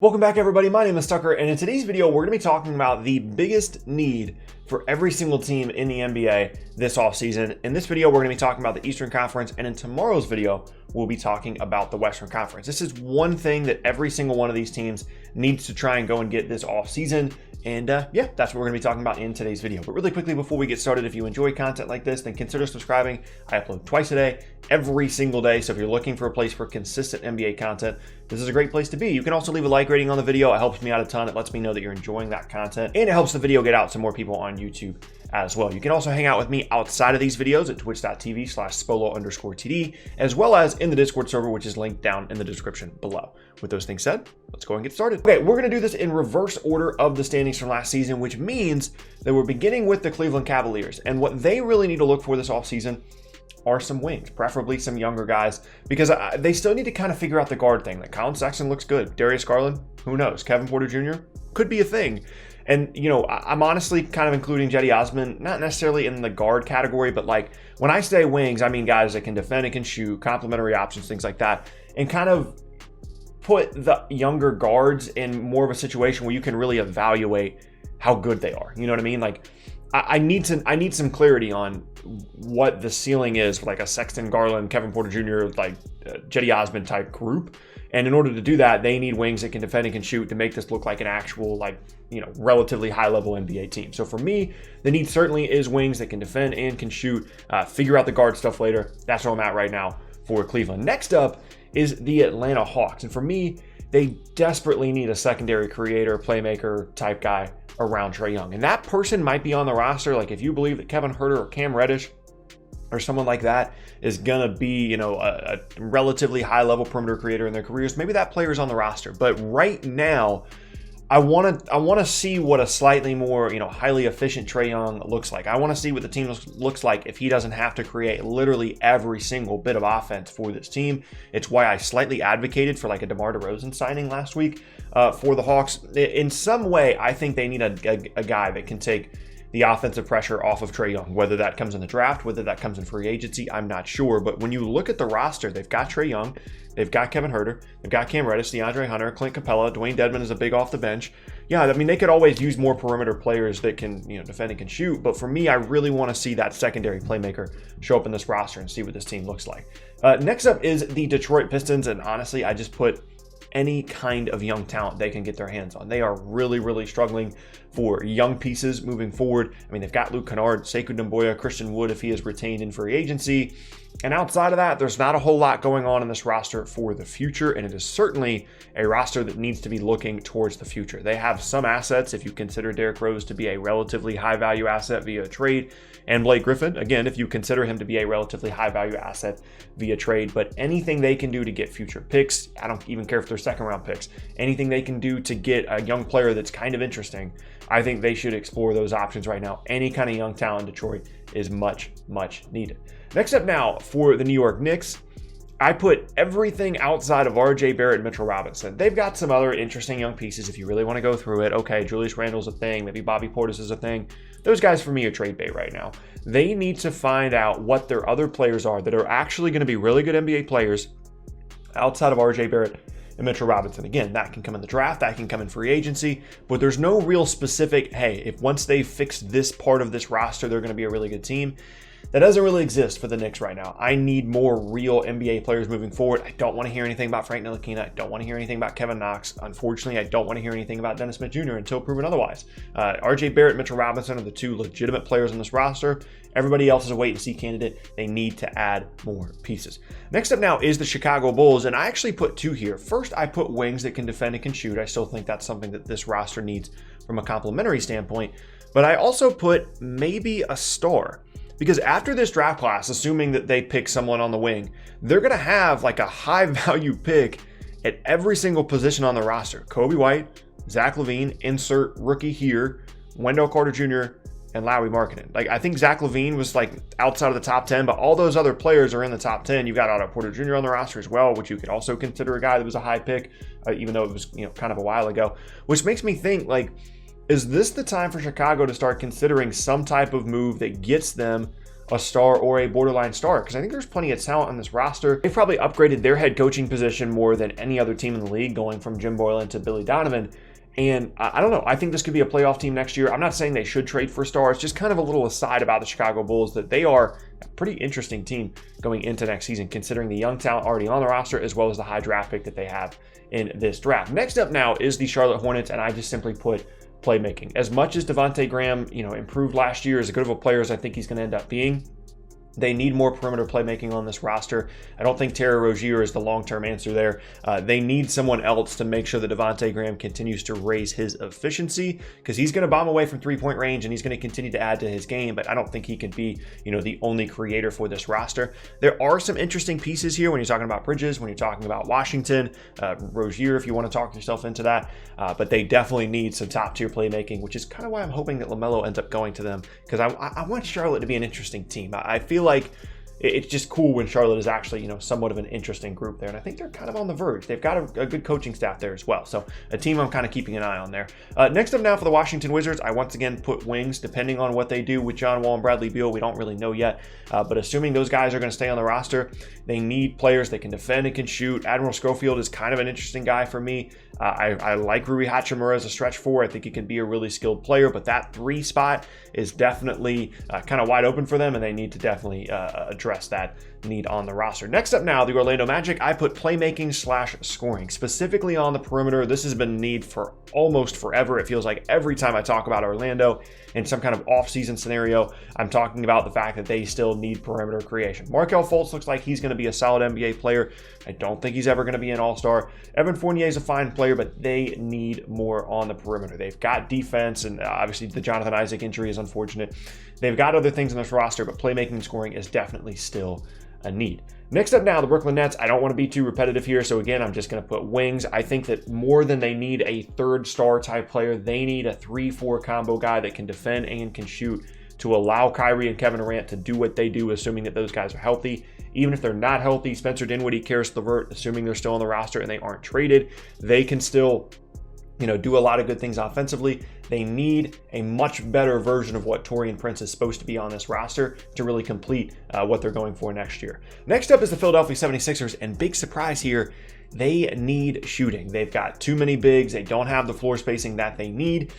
Welcome back, everybody. My name is Tucker, and in today's video, we're going to be talking about the biggest need for every single team in the NBA this offseason. In this video, we're going to be talking about the Eastern Conference, and in tomorrow's video, we'll be talking about the Western Conference. This is one thing that every single one of these teams needs to try and go and get this offseason. And yeah, that's what we're going to be talking about in today's video. But really quickly, before we get started, if you enjoy content like this, then consider subscribing. I upload twice a day, every single day. So if you're looking for a place for consistent NBA content, this is a great place to be. You can also leave a like rating on the video. It helps me out a ton. It lets me know that you're enjoying that content, and it helps the video get out to more people on YouTube as well. You can also hang out with me outside of these videos at twitch.tv/spolo_TD, as well as in the Discord server, which is linked down in the description below. With those things said, let's go and get started. Okay, we're going to do this in reverse order of the standings from last season, which means that we're beginning with the Cleveland Cavaliers. And what they really need to look for this offseason are some wings, preferably some younger guys, because they still need to kind of figure out the guard thing. Like Colin Sexton looks good. Darius Garland, who knows? Kevin Porter Jr. could be a thing. And, you know, I'm honestly kind of including Cedi Osman, not necessarily in the guard category, but like when I say wings, I mean guys that can defend and can shoot, complementary options, things like that, and kind of put the younger guards in more of a situation where you can really evaluate how good they are. You know what I mean? Like I need some clarity on what the ceiling is for like a Sexton, Garland, Kevin Porter Jr., like Cedi Osman type group. And in order to do that, they need wings that can defend and can shoot to make this look like an actual, like, you know, relatively high level NBA team. So for me, the need certainly is wings that can defend and can shoot, figure out the guard stuff later. That's where I'm at right now for Cleveland. Next up is the Atlanta Hawks. And for me, they desperately need a secondary creator, playmaker type guy around Trae Young. And that person might be on the roster. Like if you believe that Kevin Huerter or Cam Reddish or someone like that is going to be, you know, a relatively high level perimeter creator in their careers, maybe that player is on the roster. But right now, I want to see what a slightly more, you know, highly efficient Trae Young looks like. I want to see what the team looks like if he doesn't have to create literally every single bit of offense for this team. It's why I slightly advocated for like a DeMar DeRozan signing last week for the Hawks. In some way, I think they need a guy that can take the offensive pressure off of Trae Young, whether that comes in the draft, whether that comes in free agency, I'm not sure. But when you look at the roster, they've got Trae Young, they've got Kevin Huerter, they've got Cam Reddish, DeAndre Hunter, Clint Capella, Dwayne Dedmon is a big off the bench. Yeah, I mean, they could always use more perimeter players that can, you know, defend and can shoot. But for me, I really want to see that secondary playmaker show up in this roster and see what this team looks like. Next up is the Detroit Pistons. And honestly, I just put any kind of young talent they can get their hands on. They are really, really struggling for young pieces moving forward. I mean, they've got Luke Kennard, Sekou Doumbouya, Christian Wood if he is retained in free agency. And outside of that, there's not a whole lot going on in this roster for the future, and it is certainly a roster that needs to be looking towards the future. They have some assets, if you consider Derrick Rose to be a relatively high-value asset via trade, and Blake Griffin, again, if you consider him to be a relatively high-value asset via trade. But anything they can do to get future picks, I don't even care if they're second-round picks, anything they can do to get a young player that's kind of interesting, I think they should explore those options right now. Any kind of young talent in Detroit is much, much needed. Next up now for the New York Knicks, I put everything outside of RJ Barrett and Mitchell Robinson. They've got some other interesting young pieces if you really want to go through it. Okay, Julius Randle's a thing, maybe Bobby Portis is a thing. Those guys for me are trade bait right now. They need to find out what their other players are that are actually going to be really good NBA players outside of RJ Barrett and Mitchell Robinson. Again, that can come in the draft, that can come in free agency, but there's no real specific, hey, if once they fix this part of this roster, they're going to be a really good team. That doesn't really exist for the Knicks right now. I need more real NBA players moving forward. I don't want to hear anything about Frank Ntilikina. I don't want to hear anything about Kevin Knox. Unfortunately, I don't want to hear anything about Dennis Smith Jr. until proven otherwise. RJ Barrett and Mitchell Robinson are the two legitimate players on this roster. Everybody else is a wait-and-see candidate. They need to add more pieces. Next up now is the Chicago Bulls, and I actually put two here. First, I put wings that can defend and can shoot. I still think that's something that this roster needs from a complementary standpoint. But I also put maybe a star. Because after this draft class, assuming that they pick someone on the wing, they're going to have like a high value pick at every single position on the roster. Kobe White, Zach LaVine, insert rookie here, Wendell Carter Jr., and Lauri Markkanen. Like, I think Zach LaVine was like outside of the top 10, but all those other players are in the top 10. You've got Otto Porter Jr. on the roster as well, which you could also consider a guy that was a high pick, even though it was, you know, kind of a while ago, which makes me think, like, is this the time for Chicago to start considering some type of move that gets them a star or a borderline star, because I think there's plenty of talent on this roster. They've probably upgraded their head coaching position more than any other team in the league, going from Jim Boylan to Billy Donovan. And I don't know, I think this could be a playoff team next year. I'm not saying they should trade for stars, just kind of a little aside about the Chicago Bulls, that they are a pretty interesting team going into next season, considering the young talent already on the roster, as well as the high draft pick that they have in this draft. Next up now is the Charlotte Hornets, and I just simply put playmaking. As much as Devontae Graham, improved last year, as good of a player as I think he's going to end up being, they need more perimeter playmaking on this roster. I don't think Terry Rozier is the long-term answer there. They need someone else to make sure that Devontae Graham continues to raise his efficiency, because he's going to bomb away from three-point range and he's going to continue to add to his game, but I don't think he can be, the only creator for this roster. There are some interesting pieces here when you're talking about Bridges, when you're talking about Washington, Rozier, if you want to talk yourself into that, but they definitely need some top-tier playmaking, which is kind of why I'm hoping that LaMelo ends up going to them, because I want Charlotte to be an interesting team. I feel like it's just cool when Charlotte is actually, somewhat of an interesting group there. And I think they're kind of on the verge. They've got a good coaching staff there as well. So a team I'm kind of keeping an eye on there. Next up now for the Washington Wizards, I once again put wings, depending on what they do with John Wall and Bradley Beal. We don't really know yet. But assuming those guys are going to stay on the roster, they need players that can defend and can shoot. Admiral Schofield is kind of an interesting guy for me. I like Rui Hachimura as a stretch four. I think he can be a really skilled player, but that 3 spot is definitely kind of wide open for them, and they need to definitely address that need on the roster. Next up now, the Orlando Magic. I put playmaking / scoring, specifically on the perimeter. This has been a need for almost forever. It feels like every time I talk about Orlando in some kind of off-season scenario, I'm talking about the fact that they still need perimeter creation. Markelle Fultz looks like he's going to be a solid NBA player. I don't think he's ever going to be an all-star. Evan Fournier is a fine player, but they need more on the perimeter. They've got defense, and obviously the Jonathan Isaac injury is unfortunate. They've got other things in this roster, but playmaking and scoring is definitely still a need. Next up now, the Brooklyn Nets. I don't want to be too repetitive here, so again, I'm just going to put wings. I think that more than they need a third star type player, they need a 3-4 combo guy that can defend and can shoot to allow Kyrie and Kevin Durant to do what they do, assuming that those guys are healthy. Even if they're not healthy, Spencer Dinwiddie, Karis LeVert, assuming they're still on the roster and they aren't traded, they can still do a lot of good things offensively. They need a much better version of what Taurean Prince is supposed to be on this roster to really complete what they're going for next year. Next up is the Philadelphia 76ers, and big surprise here, they need shooting. They've got too many bigs. They don't have the floor spacing that they need.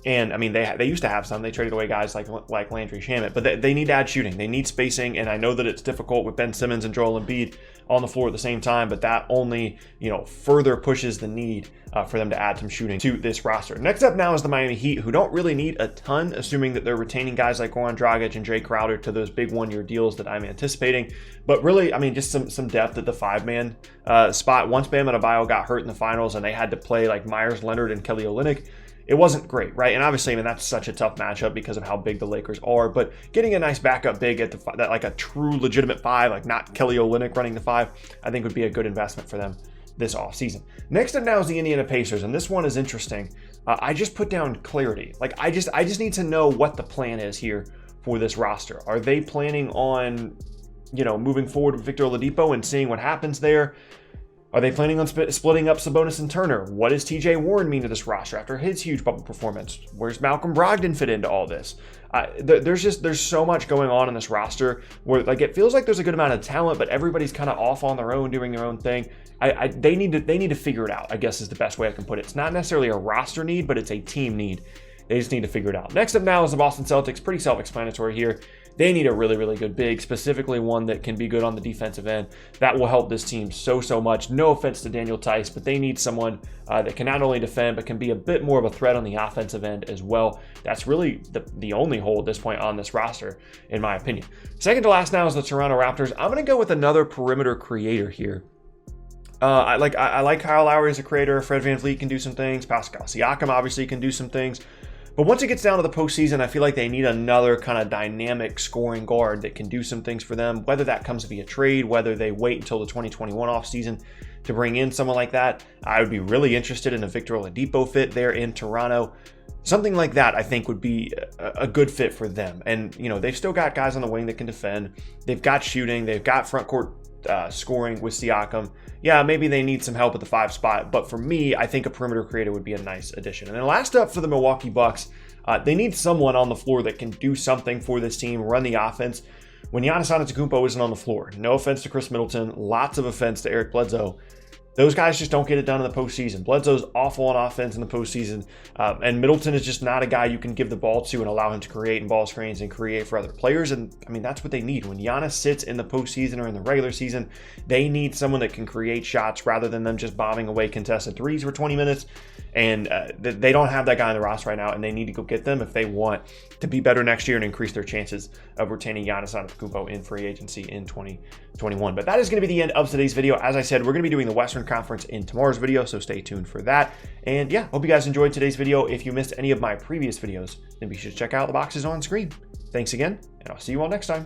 And I mean, they used to have some. They traded away guys like Landry Shamet, but they need to add shooting. They need spacing, and I know that it's difficult with Ben Simmons and Joel Embiid on the floor at the same time, but that only further pushes the need for them to add some shooting to this roster. Next up now is the Miami Heat, who don't really need a ton, assuming that they're retaining guys like Goran Dragic and Jay Crowder to those big one-year deals that I'm anticipating. But really, I mean, just some depth at the 5-man spot. Once Bam Adebayo got hurt in the finals and they had to play like Myers Leonard and Kelly Olynyk, it wasn't great, right? And obviously, I mean, that's such a tough matchup because of how big the Lakers are. But getting a nice backup big at that, like a true legitimate 5, like not Kelly Olynyk running the 5, I think would be a good investment for them this offseason. Next up now is the Indiana Pacers, and this one is interesting. I just put down clarity. Like I just need to know what the plan is here for this roster. Are they planning on, moving forward with Victor Oladipo and seeing what happens there? Are they planning on splitting up Sabonis and Turner? What does TJ Warren mean to this roster after his huge bubble performance? Where's Malcolm Brogdon fit into all this? There's so much going on in this roster where it feels like there's a good amount of talent, but everybody's kind of off on their own, doing their own thing. They need to figure it out, I guess is the best way I can put it. It's not necessarily a roster need, but it's a team need. They just need to figure it out. Next up now is the Boston Celtics. Pretty self-explanatory here. They need a really, really good big, specifically one that can be good on the defensive end. That will help this team so much. No offense to Daniel Tice, but they need someone that can not only defend, but can be a bit more of a threat on the offensive end as well. That's really the only hole at this point on this roster, in my opinion. Second to last now is the Toronto Raptors. I'm going to go with another perimeter creator here. I like Kyle Lowry as a creator. Fred VanVleet can do some things. Pascal Siakam obviously can do some things. But once it gets down to the postseason, I feel like they need another kind of dynamic scoring guard that can do some things for them, whether that comes via trade, whether they wait until the 2021 offseason to bring in someone like that. I would be really interested in a Victor Oladipo fit there in Toronto. Something like that, I think, would be a good fit for them. And, they've still got guys on the wing that can defend. They've got shooting. They've got front court scoring with Siakam. Yeah, maybe they need some help at the 5 spot, but for me, I think a perimeter creator would be a nice addition. And then last up for the Milwaukee Bucks, they need someone on the floor that can do something for this team, run the offense. when Giannis Antetokounmpo isn't on the floor. No offense to Chris Middleton, lots of offense to Eric Bledsoe. Those guys just don't get it done in the postseason. Bledsoe's awful on offense in the postseason, and Middleton is just not a guy you can give the ball to and allow him to create in ball screens and create for other players. And I mean, that's what they need. When Giannis sits in the postseason or in the regular season, they need someone that can create shots rather than them just bombing away contested threes for 20 minutes. And they don't have that guy on the roster right now, and they need to go get them if they want to be better next year and increase their chances of retaining Giannis Antetokounmpo in free agency in 2021. But that is going to be the end of today's video. As I said, we're going to be doing the Western Conference in tomorrow's video, so stay tuned for that. And yeah, hope you guys enjoyed today's video. If you missed any of my previous videos, then be sure to check out the boxes on screen. Thanks again, and I'll see you all next time.